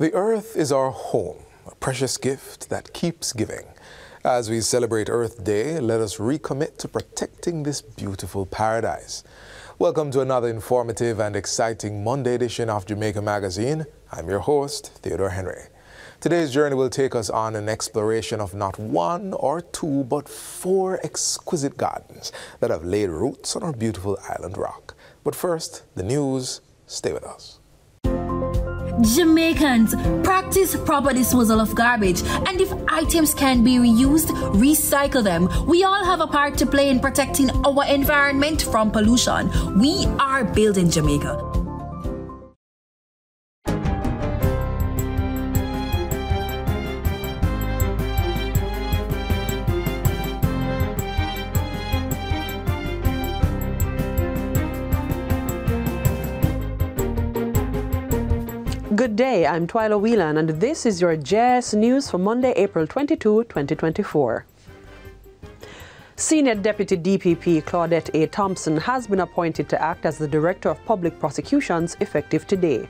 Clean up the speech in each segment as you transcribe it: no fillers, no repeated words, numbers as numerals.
The earth is our home, a precious gift that keeps giving. As we celebrate Earth Day, let us recommit to protecting this beautiful paradise. Welcome to another informative and exciting Monday edition of Jamaica Magazine. I'm your host, Theodore Henry. Today's journey will take us on an exploration of not one or two, but 4 exquisite gardens that have laid roots on our beautiful island rock. But first, the news. Stay with us. Jamaicans, practice proper disposal of garbage, and if items can be reused, recycle them. We all have a part to play in protecting our environment from pollution. We are building Jamaica. Good day, I'm Twyla Whelan, and this is your JS News for Monday, April 22, 2024. Senior Deputy DPP Claudette A. Thompson has been appointed to act as the Director of Public Prosecutions effective today.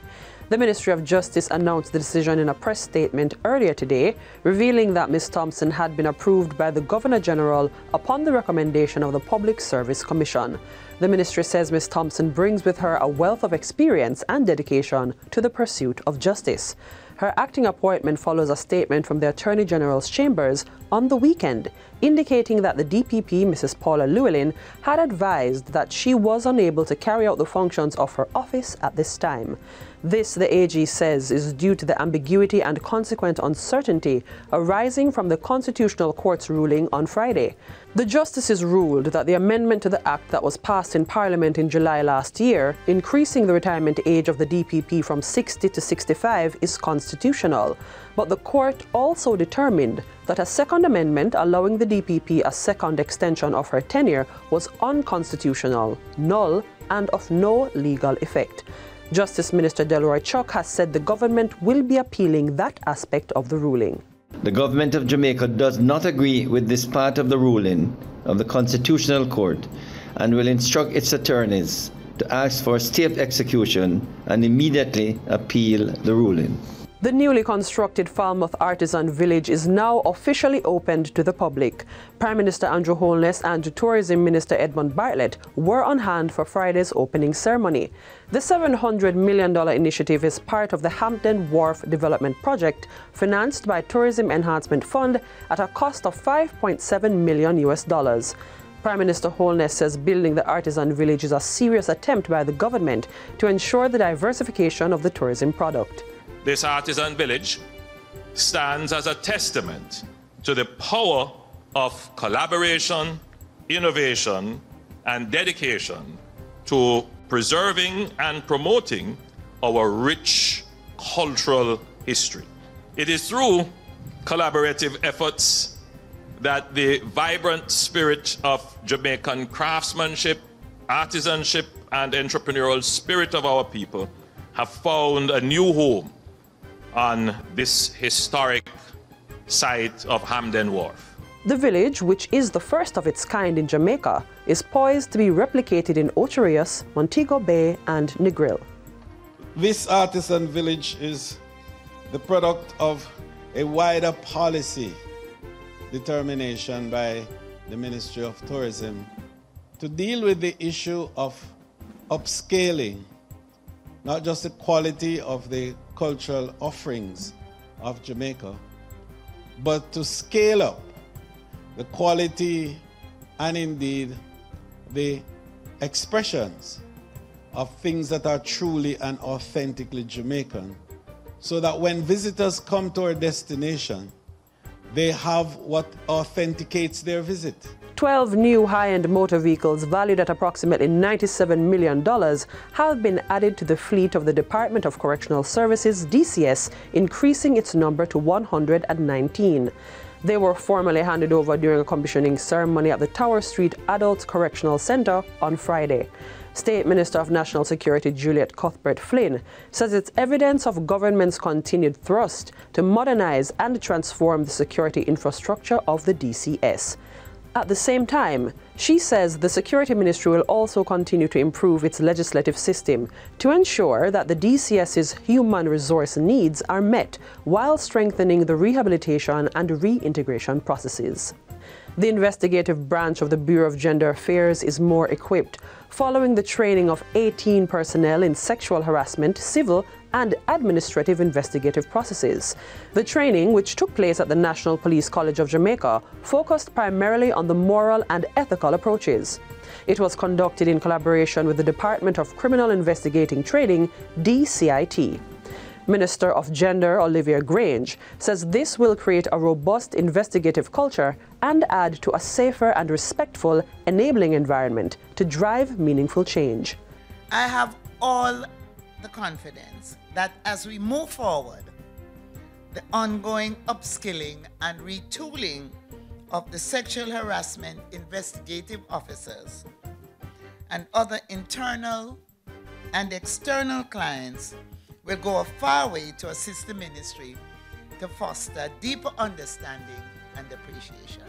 The Ministry of Justice announced the decision in a press statement earlier today, revealing that Ms. Thompson had been approved by the Governor-General upon the recommendation of the Public Service Commission. The ministry says Ms. Thompson brings with her a wealth of experience and dedication to the pursuit of justice. Her acting appointment follows a statement from the Attorney General's chambers on the weekend, indicating that the DPP, Mrs. Paula Llewellyn, had advised that she was unable to carry out the functions of her office at this time. This, the AG says, is due to the ambiguity and consequent uncertainty arising from the Constitutional Court's ruling on Friday. The justices ruled that the amendment to the act that was passed in Parliament in July last year, increasing the retirement age of the DPP from 60 to 65, is constitutional. But the court also determined that a second amendment allowing the DPP a second extension of her tenure was unconstitutional, null, and of no legal effect. Justice Minister Delroy Chuck has said the government will be appealing that aspect of the ruling. The government of Jamaica does not agree with this part of the ruling of the Constitutional Court and will instruct its attorneys to ask for a stay of execution and immediately appeal the ruling. The newly constructed Falmouth Artisan Village is now officially opened to the public. Prime Minister Andrew Holness and Tourism Minister Edmund Bartlett were on hand for Friday's opening ceremony. The $700 million initiative is part of the Hampden Wharf Development Project, financed by Tourism Enhancement Fund at a cost of $5.7 million. Prime Minister Holness says building the Artisan Village is a serious attempt by the government to ensure the diversification of the tourism product. This artisan village stands as a testament to the power of collaboration, innovation, and dedication to preserving and promoting our rich cultural history. It is through collaborative efforts that the vibrant spirit of Jamaican craftsmanship, artisanship, and entrepreneurial spirit of our people have found a new home on this historic site of Hampden Wharf. The village, which is the first of its kind in Jamaica, is poised to be replicated in Ocho Rios, Montego Bay, and Negril. This artisan village is the product of a wider policy determination by the Ministry of Tourism to deal with the issue of upscaling not just the quality of the cultural offerings of Jamaica, but to scale up the quality and indeed the expressions of things that are truly and authentically Jamaican, so that when visitors come to our destination, they have what authenticates their visit. 12 new high-end motor vehicles valued at approximately $97 million have been added to the fleet of the Department of Correctional Services, DCS, increasing its number to 119. They were formally handed over during a commissioning ceremony at the Tower Street Adult Correctional Center on Friday. State Minister of National Security Juliet Cuthbert Flynn says it's evidence of government's continued thrust to modernize and transform the security infrastructure of the DCS. At the same time, she says the Security Ministry will also continue to improve its legislative system to ensure that the DCS's human resource needs are met while strengthening the rehabilitation and reintegration processes. The investigative branch of the Bureau of Gender Affairs is more equipped, following the training of 18 personnel in sexual harassment, civil and administrative investigative processes. The training, which took place at the National Police College of Jamaica, focused primarily on the moral and ethical approaches. It was conducted in collaboration with the Department of Criminal Investigating Training, DCIT. Minister of Gender Olivia Grange says this will create a robust investigative culture and add to a safer and respectful enabling environment to drive meaningful change. I have all the confidence that as we move forward, the ongoing upskilling and retooling of the sexual harassment investigative officers and other internal and external clients will go a far way to assist the ministry to foster deeper understanding and appreciation.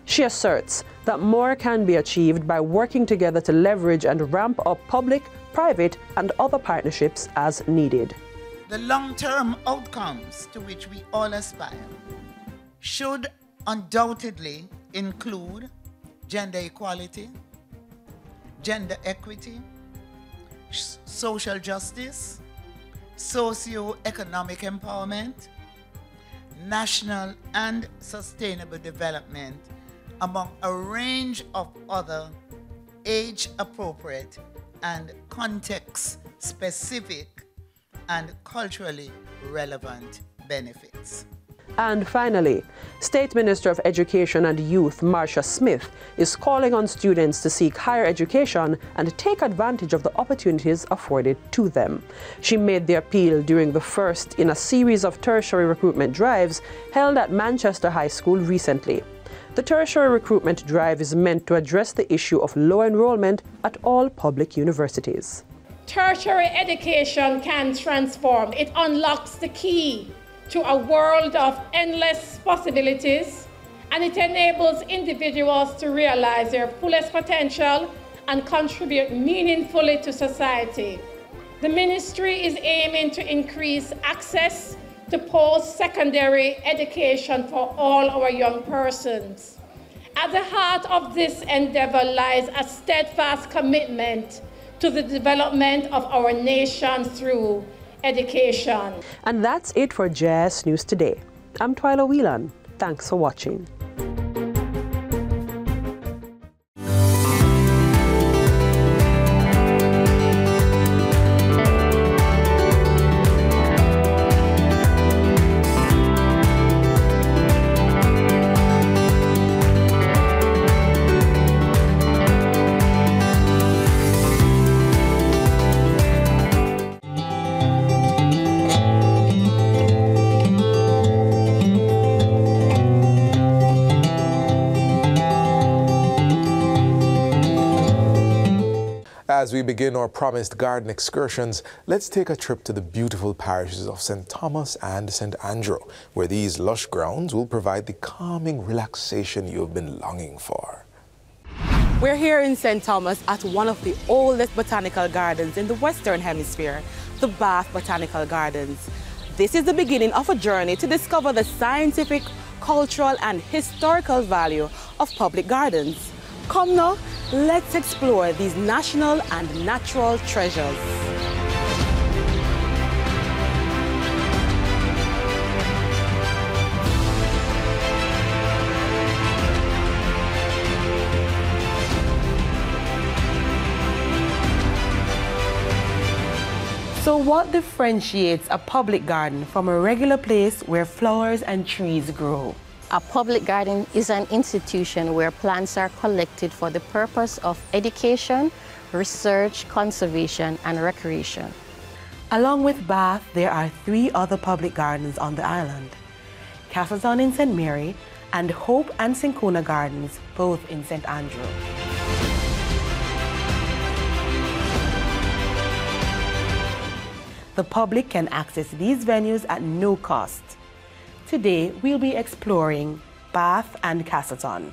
She asserts that more can be achieved by working together to leverage and ramp up public, private, and other partnerships as needed. The long-term outcomes to which we all aspire should undoubtedly include gender equality, gender equity, social justice, socio-economic empowerment, national and sustainable development, among a range of other age-appropriate and context-specific and culturally relevant benefits. And finally, State Minister of Education and Youth Marcia Smith is calling on students to seek higher education and take advantage of the opportunities afforded to them. She made the appeal during the first in a series of tertiary recruitment drives held at Manchester High School recently. The tertiary recruitment drive is meant to address the issue of low enrollment at all public universities. Tertiary education can transform. It unlocks the key to a world of endless possibilities, and it enables individuals to realize their fullest potential and contribute meaningfully to society. The ministry is aiming to increase access to post-secondary education for all our young persons. At the heart of this endeavor lies a steadfast commitment to the development of our nation through education. And that's it for JS News Today. I'm Twyla Whelan. Thanks for watching. As we begin our promised garden excursions, let's take a trip to the beautiful parishes of St. Thomas and St. Andrew, where these lush grounds will provide the calming relaxation you've been longing for. We're here in St. Thomas at one of the oldest botanical gardens in the Western Hemisphere, the Bath Botanical Gardens. This is the beginning of a journey to discover the scientific, cultural, and historical value of public gardens. Come now, let's explore these national and natural treasures. So what differentiates a public garden from a regular place where flowers and trees grow? A public garden is an institution where plants are collected for the purpose of education, research, conservation, and recreation. Along with Bath, there are 3 other public gardens on the island: Castleton in St. Mary and Hope and Syncona Gardens, both in St. Andrew. The public can access these venues at no cost. Today, we'll be exploring Bath and Castleton.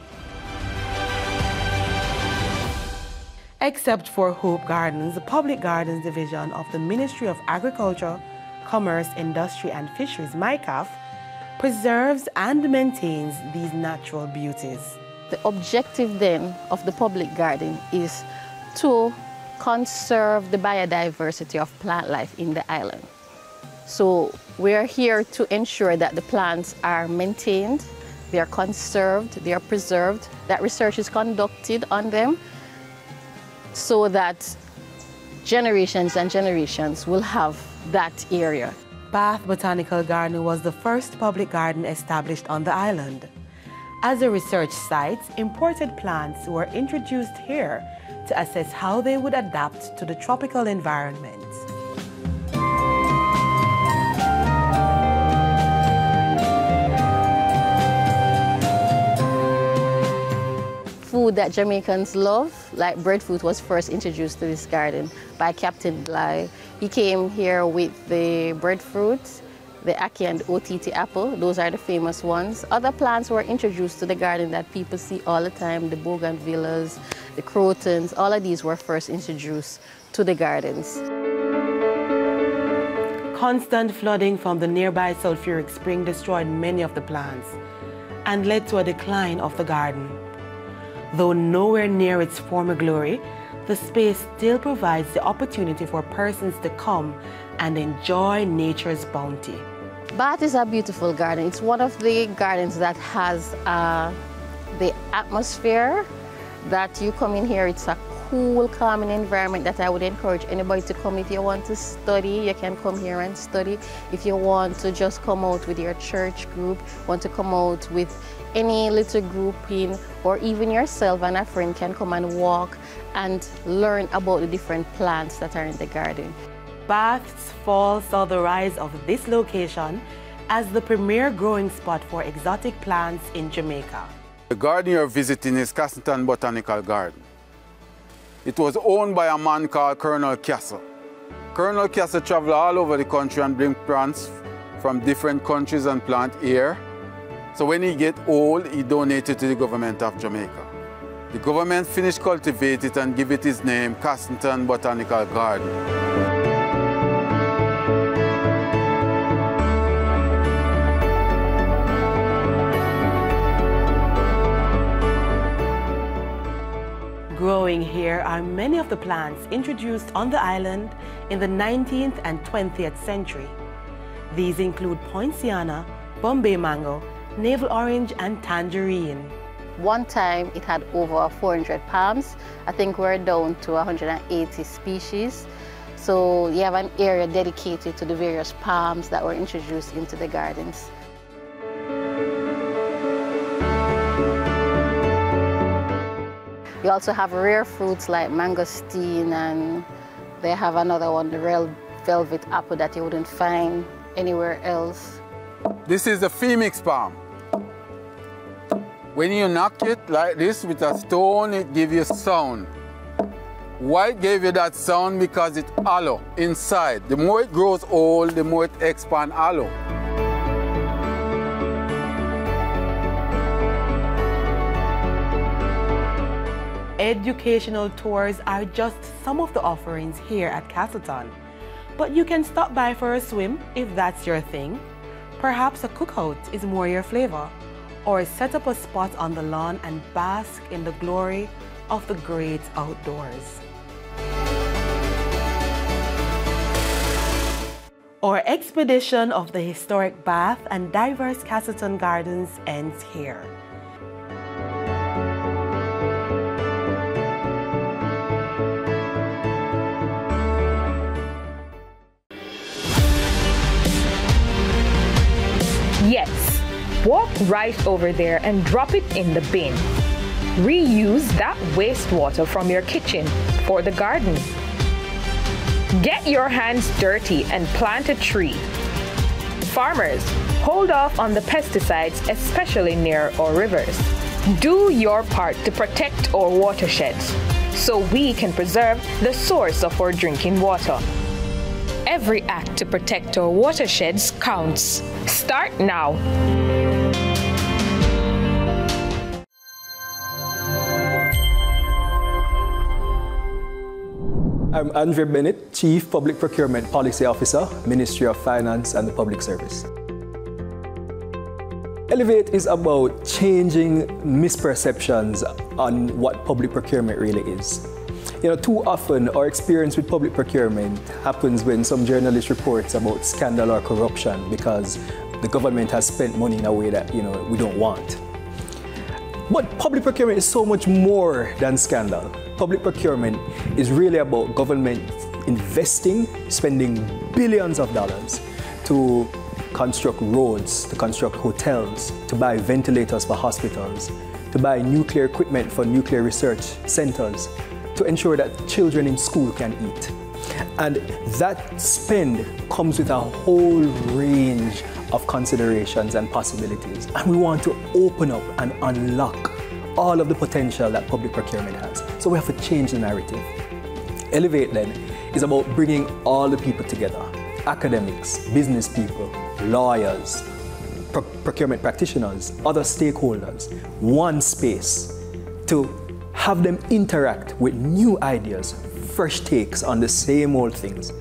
Except for Hope Gardens, the Public Gardens Division of the Ministry of Agriculture, Commerce, Industry and Fisheries, MICAF, preserves and maintains these natural beauties. The objective then of the public garden is to conserve the biodiversity of plant life in the island. So we're here to ensure that the plants are maintained, they are conserved, they are preserved, that research is conducted on them so that generations and generations will have that area. Bath Botanical Garden was the first public garden established on the island. As a research site, imported plants were introduced here to assess how they would adapt to the tropical environment. Food that Jamaicans love, like breadfruit, was first introduced to this garden by Captain Bly. He came here with the breadfruit, the ackee and OTT apple. Those are the famous ones. Other plants were introduced to the garden that people see all the time, the bougainvilleas, the crotons. All of these were first introduced to the gardens. Constant flooding from the nearby sulfuric spring destroyed many of the plants and led to a decline of the garden. Though nowhere near its former glory, the space still provides the opportunity for persons to come and enjoy nature's bounty. Bath is a beautiful garden. It's one of the gardens that has the atmosphere that you come in here. It's a cool, calming environment that I would encourage anybody to come. If you want to study, you can come here and study. If you want to just come out with your church group, want to come out with any little grouping, or even yourself and a friend can come and walk and learn about the different plants that are in the garden. Bath's fall saw the rise of this location as the premier growing spot for exotic plants in Jamaica. The garden you're visiting is Castleton Botanical Garden. It was owned by a man called Colonel Castle. Colonel Castle traveled all over the country and bring plants from different countries and plant here. So when he get old, he donated to the government of Jamaica. The government finished cultivate it and give it his name, Castleton Botanical Garden. Growing here are many of the plants introduced on the island in the 19th and 20th century. These include poinciana, Bombay mango, navel orange, and tangerine. One time it had over 400 palms. I think we're down to 180 species. So you have an area dedicated to the various palms that were introduced into the gardens. You also have rare fruits like mangosteen, and they have another one, the red velvet apple, that you wouldn't find anywhere else. This is the Phoenix palm. When you knock it like this with a stone, it gives you sound. Why it gave you that sound? Because it's hollow inside. The more it grows old, the more it expands hollow. Educational tours are just some of the offerings here at Castleton. But you can stop by for a swim if that's your thing. Perhaps a cookout is more your flavor. Or set up a spot on the lawn and bask in the glory of the great outdoors. Our expedition of the historic Bath and diverse Castleton Gardens ends here. Yes, walk right over there and drop it in the bin. Reuse that wastewater from your kitchen for the garden. Get your hands dirty and plant a tree. Farmers, hold off on the pesticides, especially near our rivers. Do your part to protect our watersheds so we can preserve the source of our drinking water. Every act to protect our watersheds counts. Start now. I'm Andrew Bennett, Chief Public Procurement Policy Officer, Ministry of Finance and the Public Service. Elevate is about changing misperceptions on what public procurement really is. You know, too often our experience with public procurement happens when some journalist reports about scandal or corruption because the government has spent money in a way that, we don't want. But public procurement is so much more than scandal. Public procurement is really about government investing, spending billions of dollars to construct roads, to construct hotels, to buy ventilators for hospitals, to buy nuclear equipment for nuclear research centers, to ensure that children in school can eat. And that spend comes with a whole range of considerations and possibilities. And we want to open up and unlock all of the potential that public procurement has. So we have to change the narrative. Elevate then is about bringing all the people together, academics, business people, lawyers, procurement practitioners, other stakeholders, one space to have them interact with new ideas, fresh takes on the same old things,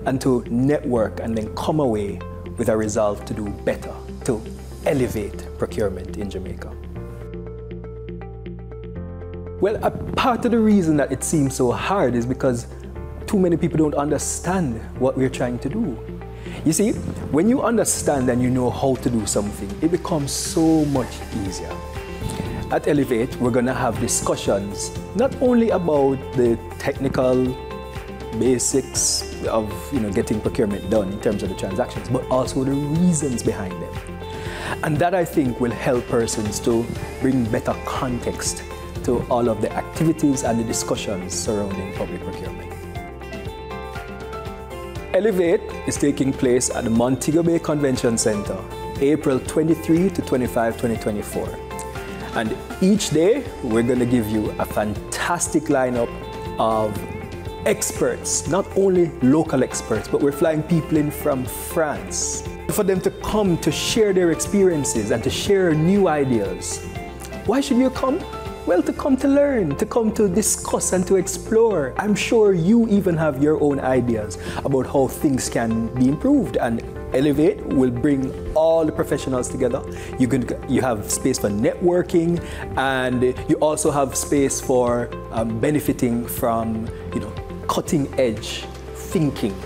and to network and then come away with a resolve to do better, to elevate procurement in Jamaica. Well, a part of the reason that it seems so hard is because too many people don't understand what we're trying to do. You see, when you understand and you know how to do something, it becomes so much easier. At Elevate, we're going to have discussions not only about the technical basics of getting procurement done in terms of the transactions, but also the reasons behind them. And that, I think, will help persons to bring better context to all of the activities and the discussions surrounding public procurement. Elevate is taking place at the Montego Bay Convention Center, April 23 to 25, 2024. And each day, we're going to give you a fantastic lineup of experts, not only local experts, but we're flying people in from France for them to come to share their experiences and to share new ideas. Why should you come? Well, to come to learn, to come to discuss and to explore. I'm sure you even have your own ideas about how things can be improved, and Elevate will bring all the professionals together. You have space for networking, and you also have space for benefiting from cutting edge thinking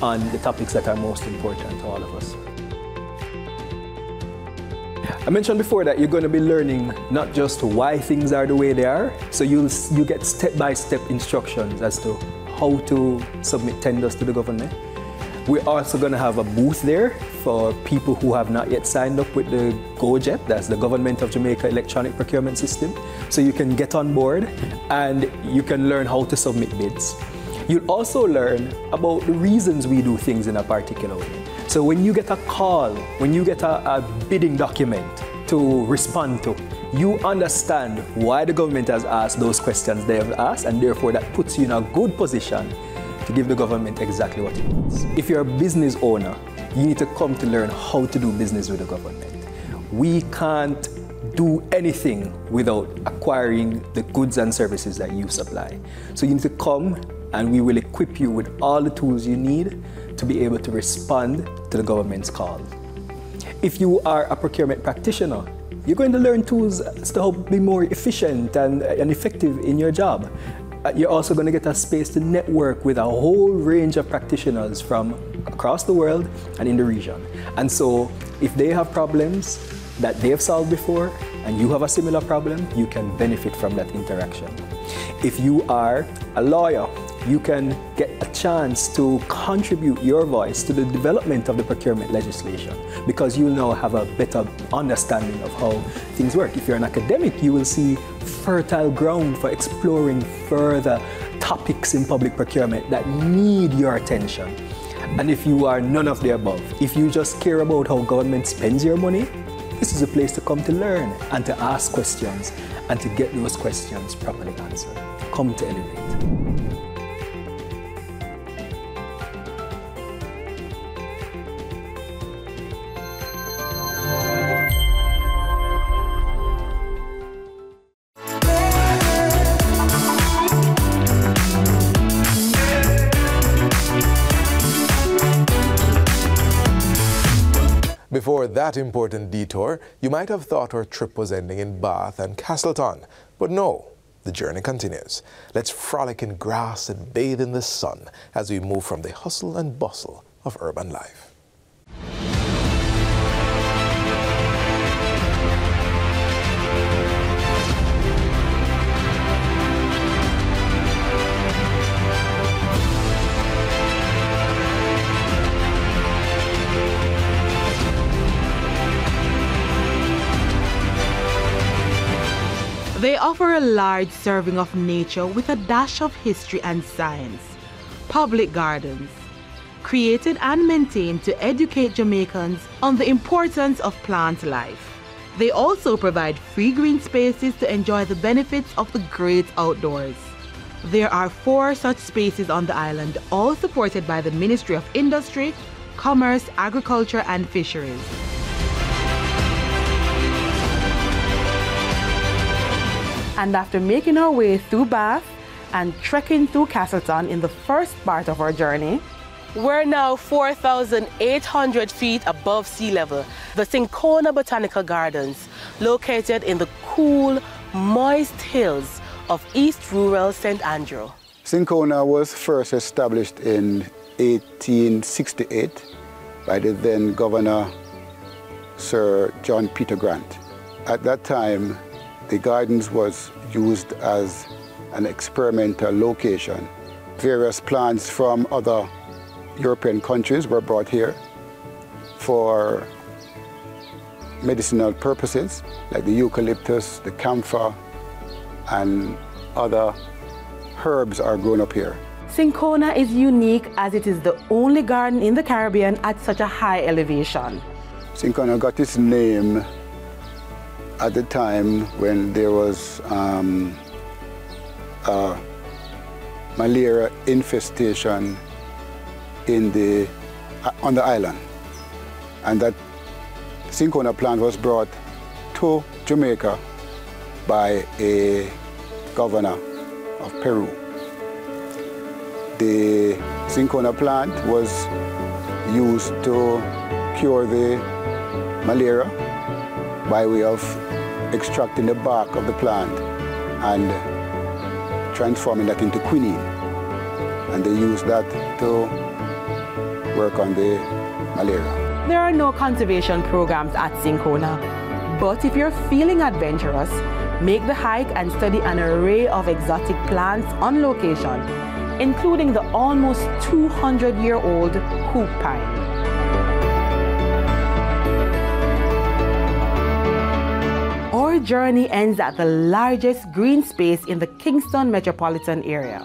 on the topics that are most important to all of us. I mentioned before that you're going to be learning not just why things are the way they are, so you get step-by-step instructions as to how to submit tenders to the government. We're also going to have a booth there for people who have not yet signed up with the GoJet, that's the Government of Jamaica Electronic Procurement System, so you can get on board and you can learn how to submit bids. You'll also learn about the reasons we do things in a particular way. So when you get a call, when you get a bidding document to respond to, you understand why the government has asked those questions they have asked, and therefore that puts you in a good position to give the government exactly what it wants. If you're a business owner, you need to come to learn how to do business with the government. We can't do anything without acquiring the goods and services that you supply. So you need to come and we will equip you with all the tools you need to be able to respond to the government's call. If you are a procurement practitioner, you're going to learn tools to help be more efficient and effective in your job. You're also going to get a space to network with a whole range of practitioners from across the world and in the region. And so if they have problems that they've solved before and you have a similar problem, you can benefit from that interaction. If you are a lawyer, you can get a chance to contribute your voice to the development of the procurement legislation because you'll now have a better understanding of how things work. If you're an academic, you will see fertile ground for exploring further topics in public procurement that need your attention. And if you are none of the above, if you just care about how government spends your money, this is a place to come to learn and to ask questions and to get those questions properly answered. Come to Elevate. before that important detour, you might have thought our trip was ending in Bath and Castleton, but no, the journey continues. Let's frolic in grass and bathe in the sun as we move from the hustle and bustle of urban life. They offer a large serving of nature with a dash of history and science. Public gardens, created and maintained to educate Jamaicans on the importance of plant life. They also provide free green spaces to enjoy the benefits of the great outdoors. There are 4 such spaces on the island, all supported by the Ministry of Industry, Commerce, Agriculture and Fisheries. And after making our way through Bath and trekking through Castleton in the first part of our journey, we're now 4,800 feet above sea level. The Cinchona Botanical Gardens, located in the cool, moist hills of East Rural St. Andrew. Cinchona was first established in 1868 by the then Governor Sir John Peter Grant. At that time, the gardens was used as an experimental location. Various plants from other European countries were brought here for medicinal purposes, like the eucalyptus, the camphor, and other herbs are grown up here. Cinchona is unique as it is the only garden in the Caribbean at such a high elevation. Cinchona got its name at the time when there was a malaria infestation on the island, and that Cinchona plant was brought to Jamaica by a governor of Peru. The Cinchona plant was used to cure the malaria by way of extracting the bark of the plant and transforming that into quinine. And they use that to work on the malaria. There are no conservation programs at Cinchona, but if you're feeling adventurous, make the hike and study an array of exotic plants on location, including the almost 200-year-old hoop pine. Our journey ends at the largest green space in the Kingston metropolitan area.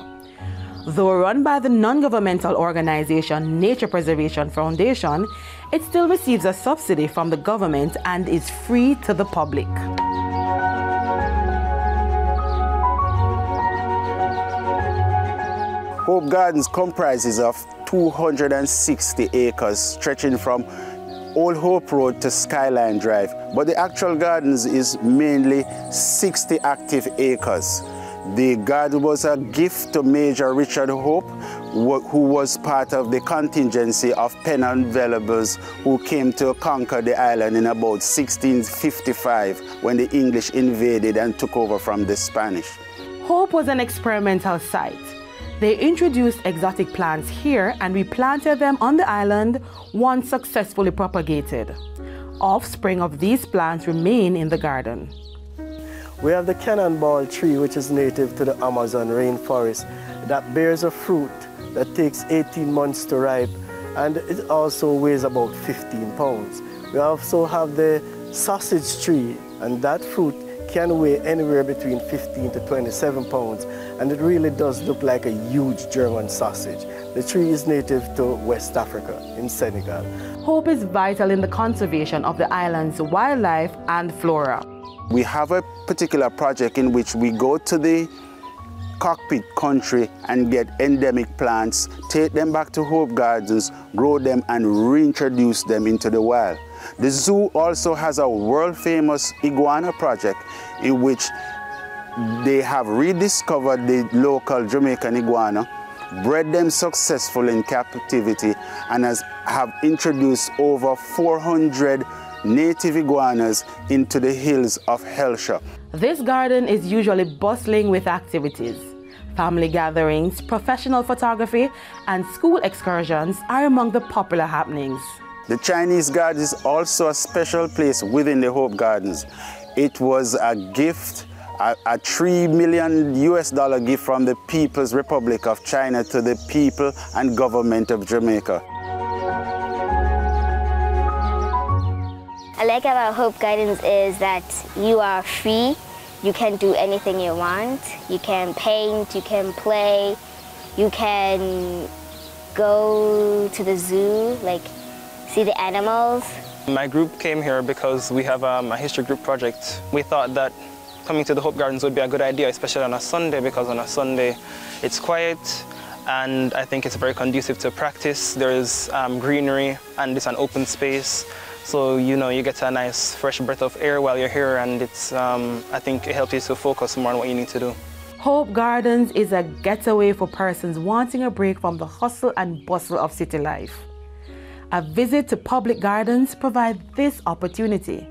Though run by the non-governmental organization Nature Preservation Foundation, it still receives a subsidy from the government and is free to the public. Hope Gardens comprises of 260 acres stretching from Old Hope Road to Skyline Drive, but the actual gardens is mainly 60 active acres. The garden was a gift to Major Richard Hope, who was part of the contingency of Pennant Venables who came to conquer the island in about 1655 when the English invaded and took over from the Spanish. Hope was an experimental site. They introduced exotic plants here and replanted them on the island once successfully propagated. Offspring of these plants remain in the garden. We have the cannonball tree, which is native to the Amazon rainforest, that bears a fruit that takes 18 months to ripe, and it also weighs about 15 pounds. We also have the sausage tree, and that fruit can weigh anywhere between 15 to 27 pounds, and it really does look like a huge German sausage. The tree is native to West Africa, in Senegal. Hope is vital in the conservation of the island's wildlife and flora. We have a particular project in which we go to the cockpit country and get endemic plants, take them back to Hope Gardens, grow them and reintroduce them into the wild. The zoo also has a world-famous iguana project in which they have rediscovered the local Jamaican iguana bred them successfully in captivity, and have introduced over 400 native iguanas into the hills of Helsha. This garden is usually bustling with activities. Family gatherings, professional photography, and school excursions are among the popular happenings. The Chinese Garden is also a special place within the Hope Gardens. It was a gift, a $3 million gift from the People's Republic of China to the people and government of Jamaica. I like about Hope Gardens is that you are free. You can do anything you want. You can paint, you can play, you can go to the zoo, like see the animals. My group came here because we have a history group project. We thought that coming to the Hope Gardens would be a good idea, especially on a Sunday, because on a Sunday it's quiet and I think it's very conducive to practice. There is greenery and it's an open space. So, you know, you get a nice fresh breath of air while you're here, and it's, I think it helps you to focus more on what you need to do. Hope Gardens is a getaway for persons wanting a break from the hustle and bustle of city life. A visit to public gardens provides this opportunity.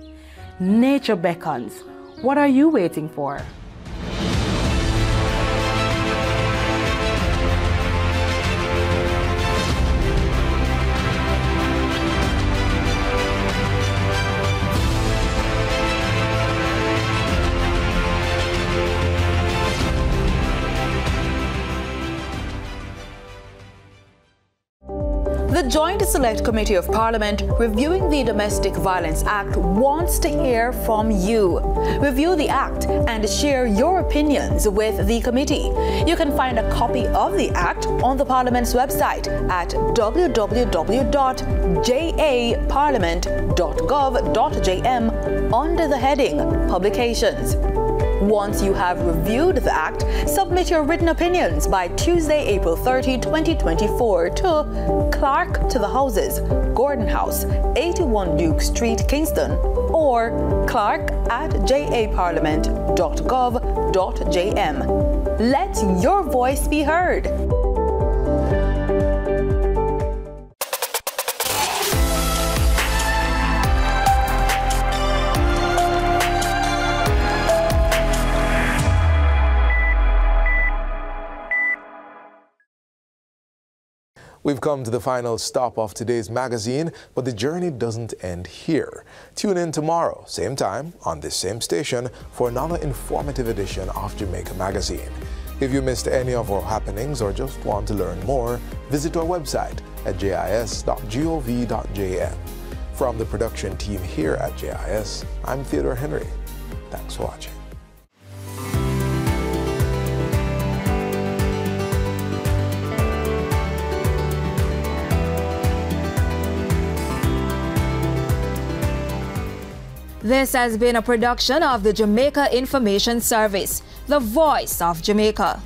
Nature beckons. What are you waiting for? The Joint Select Committee of Parliament reviewing the Domestic Violence Act wants to hear from you. Review the Act and share your opinions with the committee. You can find a copy of the Act on the Parliament's website at www.japarliament.gov.jm under the heading Publications. Once you have reviewed the Act, submit your written opinions by Tuesday, April 30, 2024 to Clerk to the Houses, Gordon House, 81 Duke Street, Kingston, or clerk@japarliament.gov.jm. Let your voice be heard. We've come to the final stop of today's magazine, but the journey doesn't end here. Tune in tomorrow, same time, on this same station, for another informative edition of Jamaica Magazine. If you missed any of our happenings or just want to learn more, visit our website at jis.gov.jm. From the production team here at JIS, I'm Theodore Henry. Thanks for watching. This has been a production of the Jamaica Information Service, the voice of Jamaica.